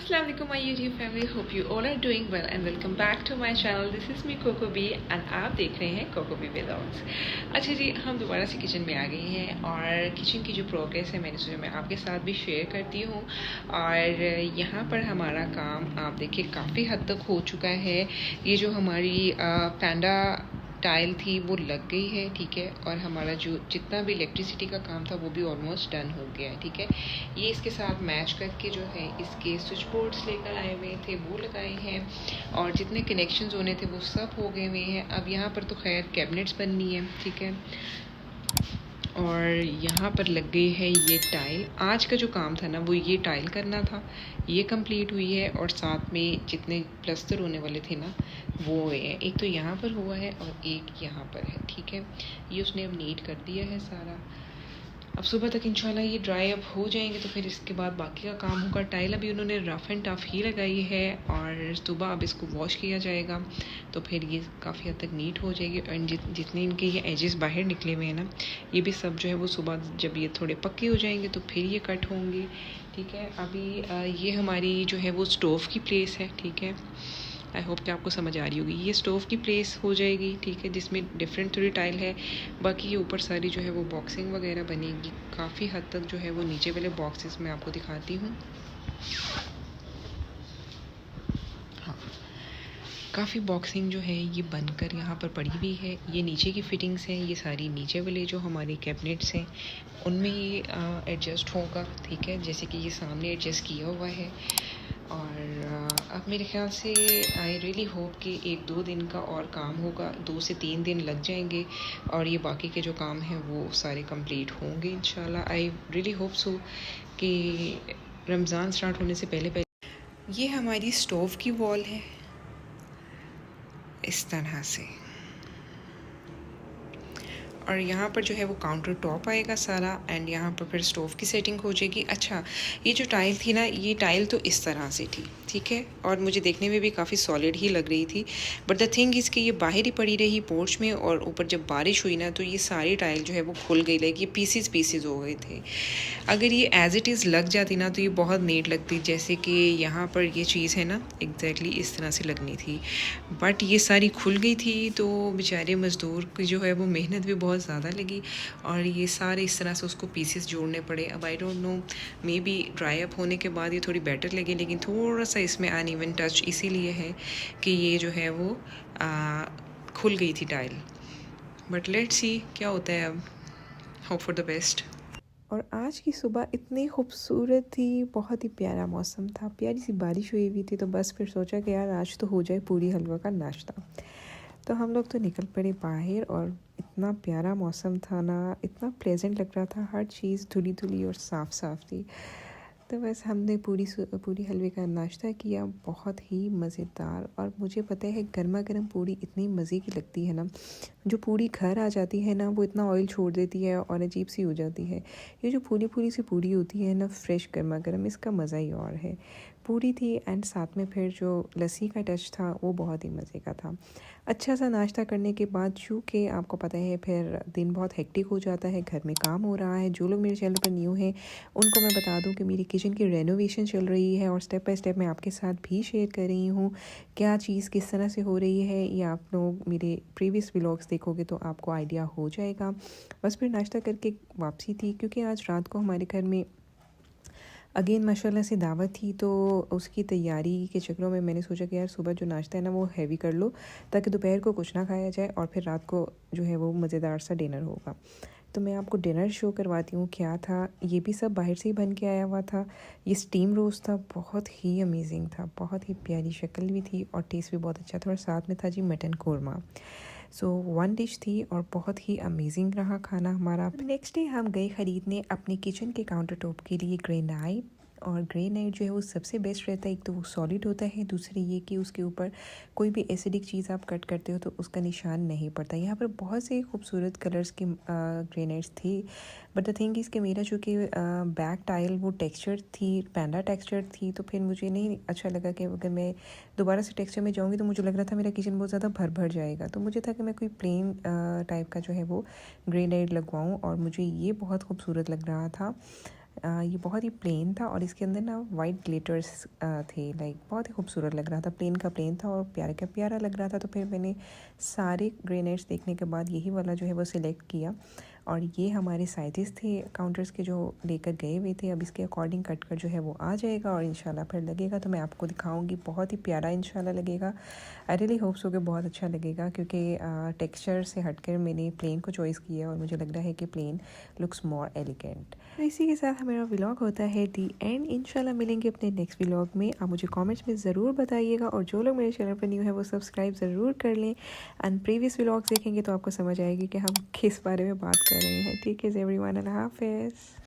Assalamu alaikum my YouTube family, hope you all are doing well and welcome back to my channel. This is me Coco B and आप देख रहे हैं Coco B Vlogs। अच्छा जी, हम दोबारा से kitchen में आ गए हैं और किचन की जो प्रोग्रेस है मैंने सोचा मैं आपके साथ भी शेयर करती हूँ। और यहाँ पर हमारा काम आप देखिए काफ़ी हद तक हो चुका है। ये जो हमारी पैंडा टाइल थी वो लग गई है, ठीक है। और हमारा जो जितना भी इलेक्ट्रिसिटी का काम था वो भी ऑलमोस्ट डन हो गया है, ठीक है। ये इसके साथ मैच करके जो है इसके स्विच बोर्ड्स लेकर आए हुए थे, वो लगाए हैं और जितने कनेक्शंस होने थे वो सब हो गए हुए हैं। अब यहाँ पर तो खैर कैबिनेट्स बननी है, ठीक है। और यहाँ पर लग गई है ये टाइल। आज का जो काम था ना वो ये टाइल करना था, ये कंप्लीट हुई है। और साथ में जितने प्लस्तर होने वाले थे ना वो हुए हैं। एक तो यहाँ पर हुआ है और एक यहाँ पर है, ठीक है। ये उसने अब नीट कर दिया है सारा। अब सुबह तक इंशाल्लाह ये ड्राई अप हो जाएंगे तो फिर इसके बाद बाकी का काम होगा। टाइल अभी उन्होंने रफ़ एंड टफ़ ही लगाई है और सुबह अब इसको वॉश किया जाएगा तो फिर ये काफ़ी हद तक नीट हो जाएगी। और जितने इनके ये एजेस बाहर निकले हुए हैं ना, ये भी सब जो है वो सुबह जब ये थोड़े पक्के हो जाएंगे तो फिर ये कट होंगे, ठीक है। अभी ये हमारी जो है वो स्टोव की प्लेस है, ठीक है। आई होप कि आपको समझ आ रही होगी। ये स्टोव की प्लेस हो जाएगी, ठीक है, जिसमें डिफरेंट थोड़ी टाइल है। बाकी ये ऊपर सारी जो है वो बॉक्सिंग वगैरह बनेगी। काफ़ी हद तक जो है वो नीचे वाले बॉक्सेस में आपको दिखाती हूँ। हाँ, काफ़ी बॉक्सिंग जो है ये बनकर यहाँ पर पड़ी हुई है। ये नीचे की फिटिंग्स हैं, ये सारी नीचे वाले जो हमारे कैबिनेट्स हैं उनमें ये एडजस्ट होगा, ठीक है। जैसे कि ये सामने एडजस्ट किया हुआ है। और अब मेरे ख्याल से आई रियली होप कि 1-2 दिन का और काम होगा, 2 से 3 दिन लग जाएंगे और ये बाकी के जो काम हैं वो सारे कंप्लीट होंगे इंशाल्लाह। आई रियली होप सो कि रमज़ान स्टार्ट होने से पहले पहले। ये हमारी स्टोव की वॉल है इस तरह से। और यहाँ पर जो है वो काउंटर टॉप आएगा सारा एंड यहाँ पर फिर स्टोव की सेटिंग हो जाएगी। अच्छा, ये जो टाइल थी ना, ये टाइल तो इस तरह से थी, ठीक है। और मुझे देखने में भी काफ़ी सॉलिड ही लग रही थी। बट द थिंग इसकी ये बाहर ही पड़ी रही पोर्च में और ऊपर जब बारिश हुई ना तो ये सारी टाइल जो है वो खुल गई, लाइक ये पीसीज हो गए थे। अगर ये एज इट इज़ लग जाती ना तो ये बहुत नीट लगती, जैसे कि यहाँ पर ये चीज़ है ना एग्जैक्टली इस तरह से लगनी थी। बट ये सारी खुल गई थी तो बेचारे मज़दूर की जो है वो मेहनत भी बहुत ज़्यादा लगी और ये सारे इस तरह से उसको पीसेस जोड़ने पड़े। अब I don't know, may be dry up होने के बाद ये थोड़ी बेटर लगे, लेकिन थोड़ा सा इसमें अनइवन टच इसीलिए है कि ये जो है वो खुल गई थी टाइल। बट लेट्स सी क्या होता है, अब होप फॉर द बेस्ट। और आज की सुबह इतनी खूबसूरत थी, बहुत ही प्यारा मौसम था, प्यारी सी बारिश हुई थी। तो बस फिर सोचा कि यार आज तो हो जाए पूरी हलवा का नाश्ता। तो हम लोग तो निकल पड़े बाहर और इतना प्यारा मौसम था ना, इतना प्लेजेंट लग रहा था, हर चीज़ धुली धुली और साफ़ साफ़ थी। तो बस हमने पूरी हलवे का नाश्ता किया, बहुत ही मज़ेदार। और मुझे पता है गर्मा गर्म पूरी इतनी मज़े की लगती है ना, जो पूरी घर आ जाती है ना वो इतना ऑयल छोड़ देती है और अजीब सी हो जाती है। ये जो पूरी सी पूरी होती है ना फ्रेश गर्मा गर्म, इसका मज़ा ही और है। पूरी थी एंड साथ में फिर जो लस्सी का टच था वो बहुत ही मज़े का था। अच्छा सा नाश्ता करने के बाद चूँकि आपको पता है फिर दिन बहुत हेक्टिक हो जाता है, घर में काम हो रहा है। जो लोग मेरे चैनल पर न्यू हैं उनको मैं बता दूं कि मेरी किचन की रेनोवेशन चल रही है और स्टेप बाय स्टेप मैं आपके साथ भी शेयर कर रही हूँ क्या चीज़ किस तरह से हो रही है। ये आप लोग मेरे प्रीवियस व्लॉग्स देखोगे तो आपको आइडिया हो जाएगा। बस फिर नाश्ता करके वापसी थी, क्योंकि आज रात को हमारे घर में अगेन माशाल्लाह से दावत थी। तो उसकी तैयारी के चक्रों में मैंने सोचा कि यार सुबह जो नाश्ता है ना वो हैवी कर लो ताकि दोपहर को कुछ ना खाया जाए और फिर रात को जो है वो मज़ेदार सा डिनर होगा। तो मैं आपको डिनर शो करवाती हूँ क्या था। ये भी सब बाहर से ही बन के आया हुआ था। ये स्टीम रोस्ट था, बहुत ही अमेजिंग था, बहुत ही प्यारी शक्ल भी थी और टेस्ट भी बहुत अच्छा था। और साथ में था जी मटन कौरमा। सो 1 डिश थी और बहुत ही अमेजिंग रहा खाना हमारा। नेक्स्ट डे हम गए ख़रीदने अपने किचन के काउंटर टॉप के लिए ग्रेनाइट। और ग्रेनाइट जो है वो सबसे बेस्ट रहता है, एक तो वो सॉलिड होता है, दूसरी ये कि उसके ऊपर कोई भी एसिडिक चीज़ आप कट करते हो तो उसका निशान नहीं पड़ता। यहाँ पर बहुत से खूबसूरत कलर्स के ग्रेनाइट्स थी। बट द थिंग इज़ कि मेरा चूँकि बैक टाइल वो टेक्सचर थी, पैंडा टेक्सचर थी, तो फिर मुझे नहीं अच्छा लगा कि अगर मैं दोबारा से टेक्सचर में जाऊँगी तो मुझे लग रहा था मेरा किचन बहुत ज़्यादा भर जाएगा। तो मुझे था कि मैं कोई प्लेन टाइप का जो है वो ग्रेनाइट लगवाऊँ और मुझे ये बहुत खूबसूरत लग रहा था। ये बहुत ही प्लेन था और इसके अंदर ना वाइट ग्लिटर्स थे, लाइक बहुत ही खूबसूरत लग रहा था, प्लेन का प्लेन था और प्यारा का प्यारा लग रहा था। तो फिर मैंने सारे ग्रेनाइट्स देखने के बाद यही वाला जो है वो सिलेक्ट किया और ये हमारे साइजेस थे काउंटर्स के जो लेकर गए हुए थे। अब इसके अकॉर्डिंग कट कर जो है वो आ जाएगा और इंशाल्लाह फिर लगेगा तो मैं आपको दिखाऊंगी। बहुत ही प्यारा इंशाल्लाह लगेगा। आई रियली होप सो कि बहुत अच्छा लगेगा, क्योंकि टेक्सचर से हटकर मैंने प्लेन को चॉइस किया और मुझे लग रहा है कि प्लेन लुक्स मोर एलिगेंट। तो इसी के साथ मेरा व्लॉग होता है दी एंड। इंशाल्लाह मिलेंगे अपने नेक्स्ट व्लॉग में। आप मुझे कमेंट्स में ज़रूर बताइएगा और जो लोग मेरे चैनल पर न्यू है वो सब्सक्राइब ज़रूर कर लें एंड प्रीवियस व्लॉग्स देखेंगे तो आपको समझ आएगी कि हम किस बारे में बात कर रहे हैं। ठीक है एवरीवन, अल्लाह हाफिज़।